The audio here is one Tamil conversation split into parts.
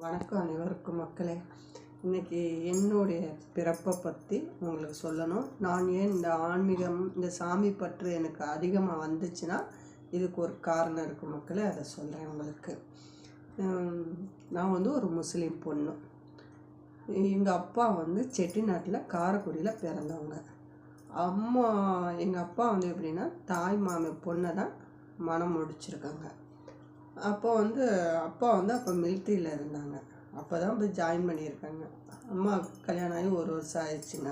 வணக்கம் அனைவருக்கும் மக்களே. இன்றைக்கி என்னுடைய பிறப்பை பற்றி உங்களுக்கு சொல்லணும். நான் ஏன் இந்த ஆன்மீகம், இந்த சாமி பற்று எனக்கு அதிகமாக வந்துச்சுன்னா இதுக்கு ஒரு காரணம் இருக்குது மக்களே. அதை சொல்கிறேன் உங்களுக்கு. நான் ஒரு முஸ்லீம் பொண்ணு. எங்கள் அப்பா செட்டிநாட்டில் காரைக்குடியில் பிறந்தவங்க. எங்கள் அப்பா எப்படின்னா தாய் மாமி பொண்ணை தான் மனம் முடிச்சிருக்காங்க. அப்போ அப்பா அப்போ மிலிட்ரியில் இருந்தாங்க. அப்போ தான் போய் ஜாயின் பண்ணியிருக்காங்க. அம்மா கல்யாணம் ஆகி 1 வருஷம் ஆயிடுச்சுங்க.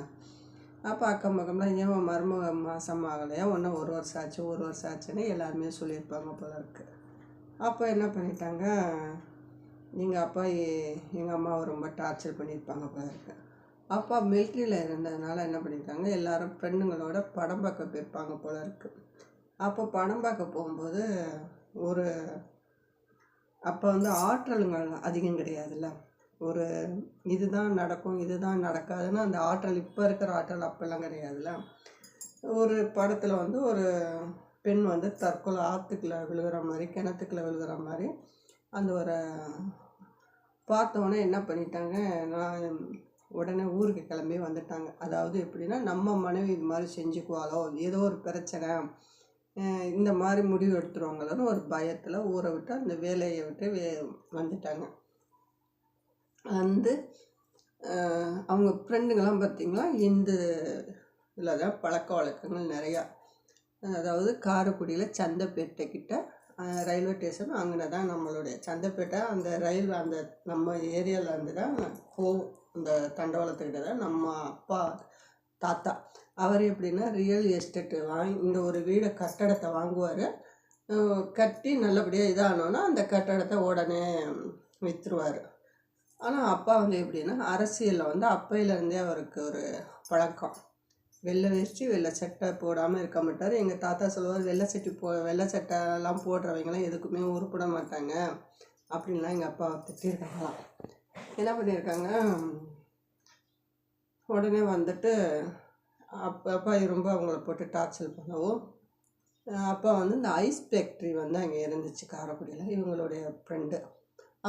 அப்போ அக்கம் பக்கம்லாம் ஏன் மருமக மாதம் ஆகலையா, ஒன்றும் 1 வருஷம் ஆச்சு 1 வருஷம் ஆச்சுன்னு எல்லாருமே சொல்லியிருப்பாங்க போல இருக்கு. அப்போ என்ன பண்ணிட்டாங்க, எங்கள் அப்பா எங்கள் அம்மாவை ரொம்ப டார்ச்சர் பண்ணியிருப்பாங்க போல இருக்கு. அப்பா மிலிட்ரியில் இருந்ததுனால என்ன பண்ணியிருக்காங்க, எல்லோரும் ஃப்ரெண்டுங்களோட படம் பார்க்க போயிருப்பாங்க போல இருக்குது. அப்போ படம் பார்க்க போகும்போது அப்போ ஆற்றலுங்கள் அதிகம் கிடையாதுல்ல. இதுதான் நடக்கும் இதுதான் நடக்காதுன்னு அந்த ஆற்றல், இப்போ இருக்கிற ஆற்றல் அப்போல்லாம் கிடையாதுல்ல. ஒரு படத்தில் ஒரு பெண் தற்கொலை ஆற்றுக்குள்ளே விழுகிற மாதிரி, கிணத்துக்குள்ளே விழுகிற மாதிரி அந்த பார்த்தோன்னே என்ன பண்ணிட்டாங்க, நான் உடனே ஊருக்கு கிளம்பி வந்துட்டாங்க. அதாவது எப்படின்னா, நம்ம மனைவி இது மாதிரி செஞ்சுக்குவாளோ, ஏதோ ஒரு பிரச்சனை இந்த மாதிரி முடிவு எடுத்துருவாங்களோன்னு ஒரு பயத்தில் ஊரை விட்டு அந்த வேலையை விட்டு வந்துட்டாங்க. அவங்க ஃப்ரெண்டுங்கெல்லாம் பார்த்திங்களா, இதில் தான் பழக்க வழக்கங்கள் நிறையா. அதாவது காரைக்குடியில் சந்தைப்பேட்டைக்கிட்ட ரயில்வே ஸ்டேஷன் அங்கே தான் நம்மளுடைய சந்தைப்பேட்டை, அந்த நம்ம ஏரியாவில் தான் போகும். அந்த தண்டவாளத்துக்கிட்ட தான் நம்ம அப்பா தாத்தா அவர் எப்படின்னா ரியல் எஸ்டேட்டு இந்த ஒரு கட்டடத்தை வாங்குவார். கட்டி நல்லபடியாக இதானோன்னா அந்த கட்டடத்தை உடனே விற்றுருவார். ஆனால் அப்பா எப்படின்னா அரசியலில் அப்பையிலேருந்தே அவருக்கு ஒரு பழக்கம். வெள்ளை வேஷ்டி வெள்ளை சட்டை போடாமல் இருக்க மாட்டார். எங்கள் தாத்தா சொல்லுவார், வெள்ளை சட்டைலாம் போடுறவங்களாம் எதுக்குமே உருப்பிட மாட்டாங்க அப்படின்லாம் எங்கள் அப்பா திட்டிருக்காங்களாம். என்ன பண்ணியிருக்காங்க, உடனே அப்பா ரொம்ப அவங்கள போட்டு டார்ச்சர் பண்ணவும், அப்பா இந்த ஐஸ் ஃபேக்ட்ரி அங்கே இருந்துச்சு காரைக்குடியில், இவங்களுடைய ஃப்ரெண்டு.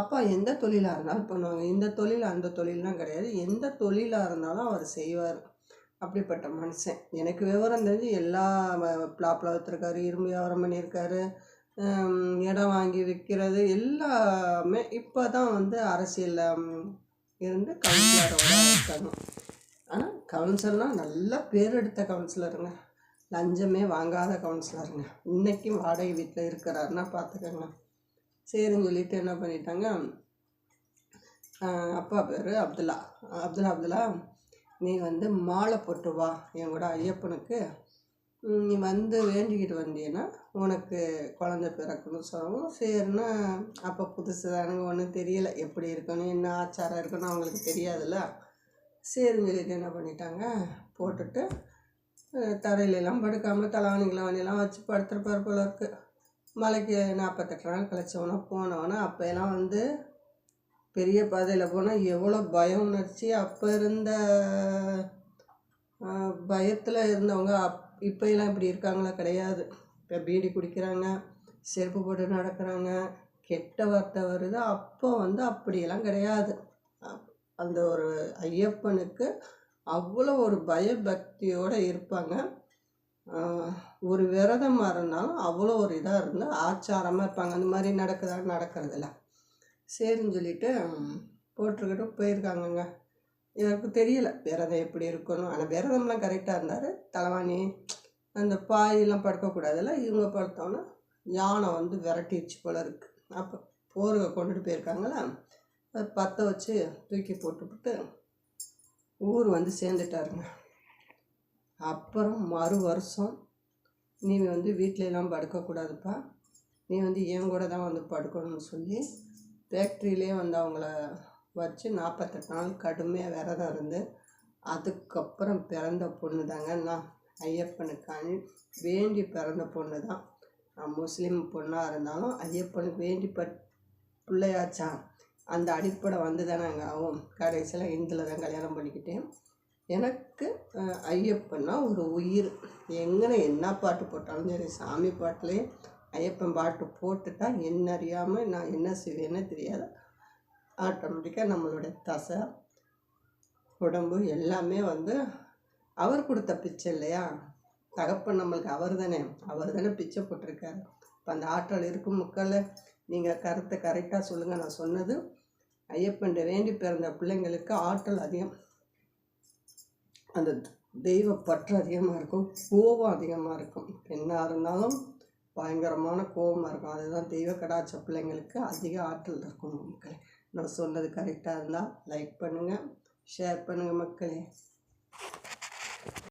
அப்பா எந்த தொழிலாக இருந்தாலும் பண்ணுவாங்க. இந்த தொழில் அந்த தொழில்லாம் கிடையாது, எந்த தொழிலாக இருந்தாலும் அவர் செய்வார். அப்படிப்பட்ட மனுஷன். எனக்கு விவரம் தெரிஞ்சு எல்லா பிளாப்பில் விற்றுருக்காரு, இரும்பு வியாபாரம் பண்ணியிருக்காரு, இடம் வாங்கி விற்கிறது எல்லாமே. இப்போ தான் அரசியலில் இருந்து கவுன்சிலரோட இருக்காங்க. ஆனால் கவுன்சிலர்னால் நல்லா பேர் எடுத்த கவுன்சிலருங்க, லஞ்சமே வாங்காத கவுன்சிலருங்க. இன்றைக்கும் வாடகை வீட்டில் இருக்கிறாருன்னா பார்த்துக்கோங்க. சரின்னு சொல்லிட்டு என்ன பண்ணிட்டாங்க, அப்பா பேர் அப்துல்லா, நீ மாலை போட்டு வா என் கூட ஐயப்பனுக்கு, நீ வேண்டிக்கிட்டு வந்தீங்கன்னா உனக்கு குழந்தை பிறக்கணும்னு சொல்லவும், சரின்னா அப்போ புதுசு தானுங்க, ஒன்றும் தெரியலை எப்படி இருக்கணும் என்ன ஆச்சாரம் இருக்கணும் அவங்களுக்கு தெரியாதுல்ல. சரின்னு சொல்லிட்டு என்ன பண்ணிட்டாங்க, போட்டுட்டு தரையிலெல்லாம் படுக்காமல் தலைவாணிலாம் வச்சு படுத்துருப்பார் போல இருக்கு. மலைக்கு 48 நாள் கழிச்சவனா போனவனா, அப்போலாம் பெரிய பாதையில் போனால் எவ்வளோ பயம் உணர்ச்சி. அப்போ இருந்த பயத்தில் இருந்தவங்க இப்போலாம் இப்படி இருக்காங்களா, கிடையாது. இப்போ பீடி குடிக்கிறாங்க, செருப்பு போட்டு நடக்கிறாங்க, கெட்ட வார்த்தை வருது. அப்போ அப்படியெல்லாம் கிடையாது. அந்த ஒரு ஐயப்பனுக்கு அவ்வளோ ஒரு பயபக்தியோடு இருப்பாங்க. ஒரு விரதமாக இருந்தாலும் அவ்வளோ ஒரு இதாக இருந்தால் ஆச்சாரமாக இருப்பாங்க. அந்த மாதிரி நடக்கிறதில்ல. சரின்னு சொல்லிட்டு போட்டிருக்கிட்டு போயிருக்காங்கங்க. எனக்கு தெரியல விரதம் எப்படி இருக்கணும். ஆனால் விரதம்லாம் கரெக்டாக இருந்தார். தலைவாணி அந்த பாயெல்லாம் படுக்கக்கூடாதுல்ல. இவங்க படுத்தோன்னா யானை விரட்டிடுச்சு போல இருக்குது. அப்போ போர்வை கொண்டுட்டு போயிருக்காங்களா, அதை பற்ற வச்சு தூக்கி போட்டுவிட்டு ஊர் சேர்ந்துட்டாருங்க. அப்புறம் மறு வருஷம், நீ வீட்டிலலாம் படுக்கக்கூடாதுப்பா, நீ என் கூட தான் படுக்கணும்னு சொல்லி ஃபேக்ட்ரியிலே அவங்கள வச்சு 48 நாள் கடுமையாக விரதம் இருந்து, அதுக்கப்புறம் பிறந்த பொண்ணு தாங்க நான். ஐயப்பனுக்கான வேண்டி பிறந்த பொண்ணு தான். நான் முஸ்லீம் பொண்ணாக இருந்தாலும் ஐயப்பனுக்கு வேண்டி பிள்ளையாச்சா, அந்த அடிப்படை தானே அங்கே ஆகும். கடைசியில் இந்தில் தான் கல்யாணம் பண்ணிக்கிட்டேன். எனக்கு ஐயப்பன்னா ஒரு உயிர். என்ன பாட்டு போட்டாலும் சரி, சாமி பாட்டிலே ஐயப்பன் பாட்டு போட்டுட்டா என்ன அறியாமல் நான் என்ன செய்வேன்னு தெரியாது. ஆட்டோமேட்டிக்காக நம்மளுடைய தசை உடம்பு எல்லாமே வந்து அவர் கொடுத்த பிச்சை இல்லையா, தகப்பன் நம்மளுக்கு அவர் தானே பிச்சை போட்டிருக்காரு. இப்போ அந்த ஆற்றல் இருக்கும் மக்கள். நீங்கள் கருத்தை கரெக்டாக சொல்லுங்கள். நான் சொன்னது ஐயப்பன் வேண்டி பிறந்த பிள்ளைங்களுக்கு ஆற்றல் அதிகம், அந்த தெய்வ பற்று அதிகமாக இருக்கும், கோபம் அதிகமாக இருக்கும். பெண்ணாக இருந்தாலும் பயங்கரமான கோபமாக இருக்கும். அதுதான் தெய்வ கடாட்ச பிள்ளைங்களுக்கு அதிக ஆற்றல் இருக்கும் மக்களே. நான் சொன்னது கரெக்டாக இருந்தால் லைக் பண்ணுங்கள், ஷேர் பண்ணுங்கள் மக்களே.